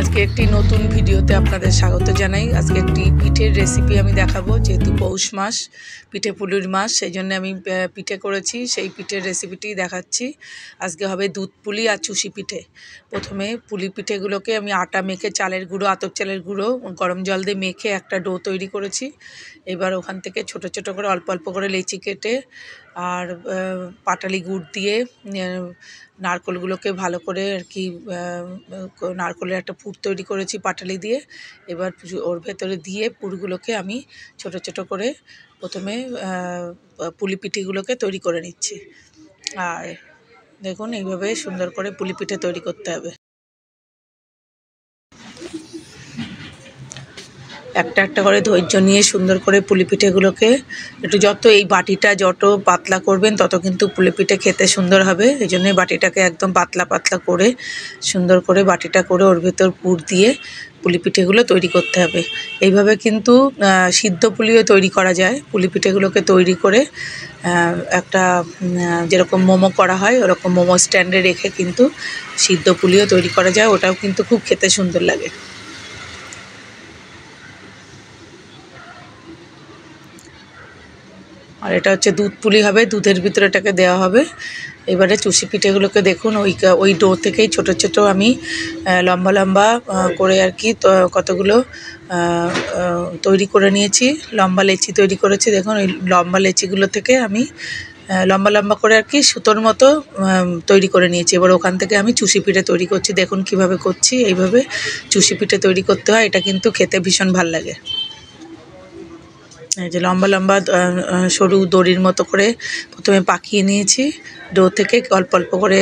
আজকে একটি নতুন ভিডিওতে আপনাদের স্বাগত জানাই। আজকে একটি পিঠের রেসিপি আমি দেখাবো। যেহেতু পৌষ মাস, পিঠে পুলির মাস, সেই জন্য আমি পিঠে করেছি, সেই পিঠের রেসিপিটি দেখাচ্ছি। আজকে হবে দুধ পুলি আর চুষি পিঠে। প্রথমে পুলি পিঠেগুলোকে আমি আটা মেখে, চালের গুঁড়ো, আতপ চালের গুঁড়ো গরম জল দিয়ে মেখে একটা ডো তৈরি করেছি। এবার ওখান থেকে ছোট ছোট করে অল্প অল্প করে লেচি কেটে আর পাটালি গুড় দিয়ে নারকেলগুলোকে ভালো করে আর কি নারকেলের একটা পুর তৈরি করেছি পাটালি দিয়ে। এবার ওর ভেতরে দিয়ে পুরগুলোকে আমি ছোট ছোট করে প্রথমে পুলি পিঠেগুলোকে তৈরি করে নিচ্ছি। আর দেখুন, এইভাবে সুন্দর করে পুলি পিঠে তৈরি করতে হবে। একটা একটা করে ধৈর্য নিয়ে সুন্দর করে পুলি পিঠেগুলোকে একটু, যত এই বাটিটা যত পাতলা করবেন তত কিন্তু পুলি পিঠে খেতে সুন্দর হবে। এই জন্যই বাটিটাকে একদম পাতলা পাতলা করে সুন্দর করে বাটিটা করে ওর ভেতর পুর দিয়ে পুলি পিঠেগুলো তৈরি করতে হবে। এইভাবে কিন্তু সিদ্ধ পুলিও তৈরি করা যায়। পুলি পিঠেগুলোকে তৈরি করে একটা যেরকম মোমো করা হয় ওরকম মোমো স্ট্যান্ডে রেখে কিন্তু সিদ্ধ পুলিও তৈরি করা যায়। ওটাও কিন্তু খুব খেতে সুন্দর লাগে। আর এটা হচ্ছে দুধ পুলি হবে, দুধের ভিতরে এটাকে দেওয়া হবে। এবারে চুষি পিঠেগুলোকে দেখুন, ওই ডো থেকেই ছোট ছোট আমি লম্বা লম্বা করে আর কি কতগুলো তৈরি করে নিয়েছি। লম্বা লেচি তৈরি করেছি। দেখুন, ওই লম্বা লেচিগুলো থেকে আমি লম্বা লম্বা করে আর কি সুতোর মতো তৈরি করে নিয়েছি। এবার ওখান থেকে আমি চুষি পিঠে তৈরি করছি। দেখুন কিভাবে করছি। এইভাবে চুষি পিঠে তৈরি করতে হয়। এটা কিন্তু খেতে ভীষণ ভাল লাগে। এই যে লম্বা লম্বা সরু দড়ির মতো করে প্রথমে পাকিয়ে নিয়েছি। ডো থেকে অল্প অল্প করে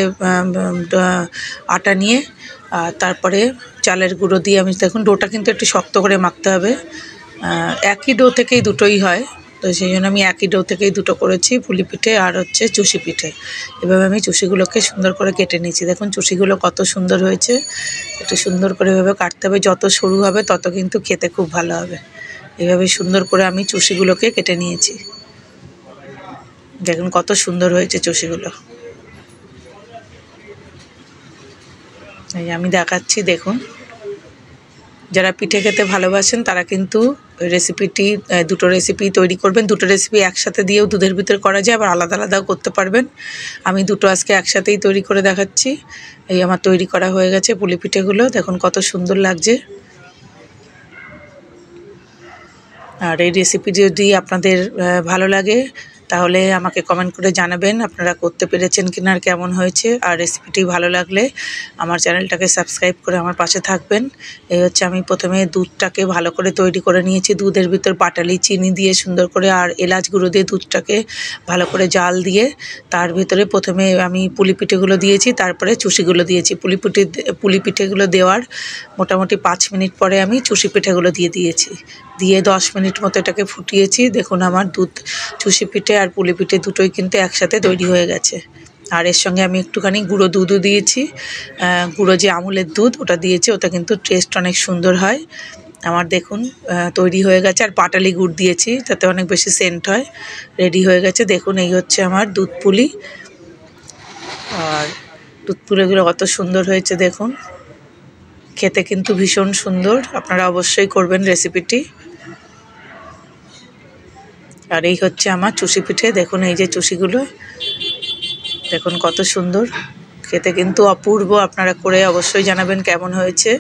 আটা নিয়ে তারপরে চালের গুঁড়ো দিয়ে আমি, দেখুন ডোটা কিন্তু একটু শক্ত করে মাখতে হবে। একই ডো থেকেই দুটোই হয়, তো সেই জন্য আমি একই ডো থেকেই দুটো করেছি, পুলি পিঠে আর হচ্ছে চুষি পিঠে। এভাবে আমি চুষিগুলোকে সুন্দর করে কেটে নিয়েছি। দেখুন চুষিগুলো কত সুন্দর হয়েছে। একটু সুন্দর করে এভাবে কাটতে হবে। যত সরু হবে তত কিন্তু খেতে খুব ভালো হবে। এভাবে সুন্দর করে আমি চুষিগুলোকে কেটে নিয়েছি। দেখুন কত সুন্দর হয়েছে চুষিগুলো। এই আমি দেখাচ্ছি, দেখুন। যারা পিঠে খেতে ভালোবাসেন তারা কিন্তু দুটো রেসিপি তৈরি করবেন। দুটো রেসিপি একসাথে দিয়েও দুধের ভিতরে করা যায়, আবার আলাদা আলাদাও করতে পারবেন। আমি দুটো আজকে একসাথেই তৈরি করে দেখাচ্ছি। এই আমার তৈরি করা হয়ে গেছে পুলি পিঠেগুলো। দেখুন কত সুন্দর লাগছে। আর এই রেসিপি যদি আপনাদের ভালো লাগে তাহলে আমাকে কমেন্ট করে জানাবেন আপনারা করতে পেরেছেন কিনা আর কেমন হয়েছে। আর রেসিপিটি ভালো লাগলে আমার চ্যানেলটাকে সাবস্ক্রাইব করে আমার পাশে থাকবেন। এই হচ্ছে আমি প্রথমে দুধটাকে ভালো করে তৈরি করে নিয়েছি। দুধের ভিতর পাটালি চিনি দিয়ে সুন্দর করে আর এলাচ গুঁড়ো দিয়ে দুধটাকে ভালো করে জাল দিয়ে তার ভিতরে প্রথমে আমি পুলি পিঠেগুলো দিয়েছি, তারপরে চুষিগুলো দিয়েছি। পুলি পিঠেগুলো দেওয়ার মোটামুটি 5 মিনিট পরে আমি চুষি পিঠেগুলো দিয়েছি। দিয়ে 10 মিনিট মতো এটাকে ফুটিয়েছি। দেখুন আমার চুষি পিঠে আর পুলি পিঠে দুটোই কিন্তু একসাথে তৈরি হয়ে গেছে। আর এর সঙ্গে আমি একটুখানি গুঁড়ো দুধও দিয়েছি। গুঁড়ো যে আমুলের দুধ ওটা দিয়েছি, ওটা কিন্তু টেস্ট অনেক সুন্দর হয়। আমার দেখুন তৈরি হয়ে গেছে। আর পাটালি গুড় দিয়েছি যাতে অনেক বেশি সেন্ট হয়। রেডি হয়ে গেছে। দেখুন এই হচ্ছে আমার দুধ পুলি। আর দুধ পুলিগুলো কত সুন্দর হয়েছে দেখুন। খেতে কিন্তু ভীষণ সুন্দর। আপনারা অবশ্যই করবেন রেসিপিটি। আর এই হচ্ছে আমার চুষি পিঠে। দেখুন এই যে চুষিগুলো, দেখুন কত সুন্দর খেতে, কিন্তু অপূর্ব। আপনারা করে অবশ্যই জানাবেন কেমন হয়েছে।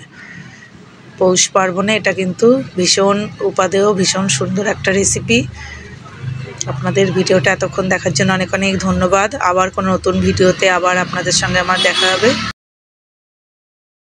পৌষ পার্বণে এটা কিন্তু ভীষণ উপাদেয়, ভীষণ সুন্দর একটা রেসিপি। আপনাদের ভিডিওটা এতক্ষণ দেখার জন্য অনেক অনেক ধন্যবাদ। আবার কোনো নতুন ভিডিওতে আবার আপনাদের সঙ্গে আমার দেখা হবে।